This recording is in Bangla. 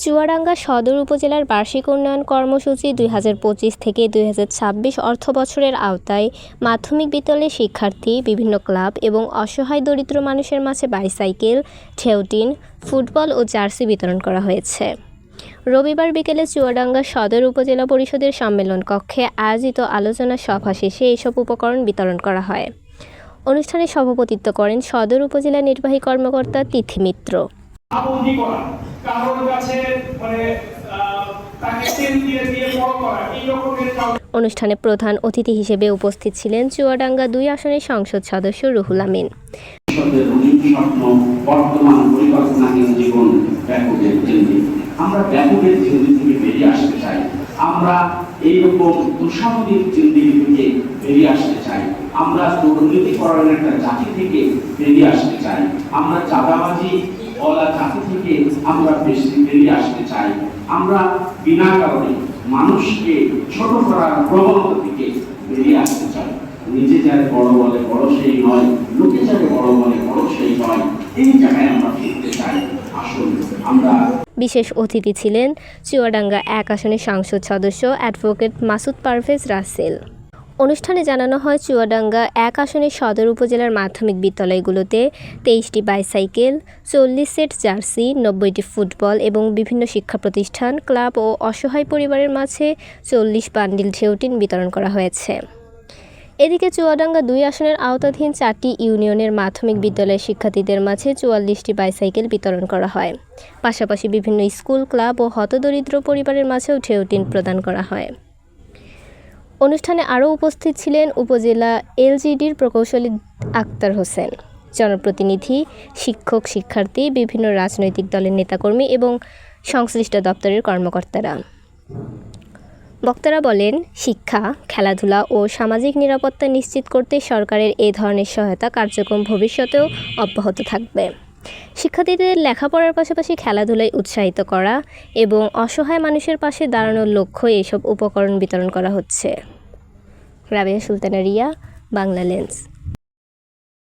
চুয়াডাঙ্গা সদর উপজেলার বার্ষিক উন্নয়ন কর্মসূচি ২০২৫ থেকে ২০২৬ অর্থবছরের আওতায় মাধ্যমিক বিদ্যালয়ের শিক্ষার্থী, বিভিন্ন ক্লাব এবং অসহায় দরিদ্র মানুষের মাঝে বাইসাইকেল, ঢেউটিন, ফুটবল ও জার্সি বিতরণ করা হয়েছে। রবিবার বিকেলে চুয়াডাঙ্গা সদর উপজেলা পরিষদের সম্মেলন কক্ষে আয়োজিত আলোচনা সভা শেষে এসব উপকরণ বিতরণ করা হয়। অনুষ্ঠানে সভাপতিত্ব করেন সদর উপজেলা নির্বাহী কর্মকর্তা তিথি মিত্র। অনুষ্ঠানে প্রধান অতিথি হিসেবে উপস্থিত ছিলেন চুয়াডাঙ্গা ২ আসনের সংসদ সদস্য রুহুল আমিন। আমরা ব্যাপকের জিন্দি থেকে বেরিয়ে আসতে চাই, আমরা এইরকম দুঃসাহসিক জিন্দিগি থেকে বেরিয়ে আসতে চাই, আমরা দুর্নীতিকরণের একটা জাতি থেকে বেরিয়ে আসতে চাই, আমরা চাঁদাবাজি ওলা জাতি থেকে আমরা বেরিয়ে আসতে চাই, আমরা বিনা কারণে মানুষকে ছোট করার প্রবণতা থেকে বেরিয়ে আসতে চাই। নিজে যারে বড় বলে বড় সেই নয়, লোকে যারে বড় বলে বড় সেই নয়, এই জায়গায় আমরা ফিরতে চাই। আসুন আমরা। বিশেষ অতিথি ছিলেন চুয়াডাঙ্গা ১ আসনের সংসদ সদস্য অ্যাডভোকেট মাসুদ পারভেজ রাসেল। অনুষ্ঠানে জানানো হয়, চুয়াডাঙ্গা ১ আসনের সদর উপজেলার মাধ্যমিক বিদ্যালয়গুলোতে ২৩টি বাইসাইকেল, ৪০ সেট জার্সি, ৯০টি ফুটবল এবং বিভিন্ন শিক্ষা প্রতিষ্ঠান, ক্লাব ও অসহায় পরিবারের মাঝে ৪০ বান্ডিল ঢেউটিন বিতরণ করা হয়েছে। এদিকে চুয়াডাঙ্গা ২ আসনের আওতাধীন ৪টি ইউনিয়নের মাধ্যমিক বিদ্যালয়ের শিক্ষার্থীদের মাঝে ৪৪টি বাইসাইকেল বিতরণ করা হয়। পাশাপাশি বিভিন্ন স্কুল, ক্লাব ও হতদরিদ্র পরিবারের মাঝেও ঢেউটিন প্রদান করা হয়। অনুষ্ঠানে আরও উপস্থিত ছিলেন উপজেলা এলজিডির প্রকৌশলী আক্তার হোসেন, জনপ্রতিনিধি, শিক্ষক, শিক্ষার্থী, বিভিন্ন রাজনৈতিক দলের নেতাকর্মী এবং সংশ্লিষ্ট দপ্তরের কর্মকর্তারা। বক্তারা বলেন, শিক্ষা, খেলাধুলা ও সামাজিক নিরাপত্তা নিশ্চিত করতে সরকারের এ ধরনের সহায়তা কার্যক্রম ভবিষ্যতেও অব্যাহত থাকবে। শিক্ষার্থীদের লেখাপড়ার পাশাপাশি খেলাধুলায় উৎসাহিত করা এবং অসহায় মানুষের পাশে দাঁড়ানোর লক্ষ্যে এসব উপকরণ বিতরণ করা হচ্ছে। রাবেয়া সুলতানা রিয়া, বাংলা লেন্স।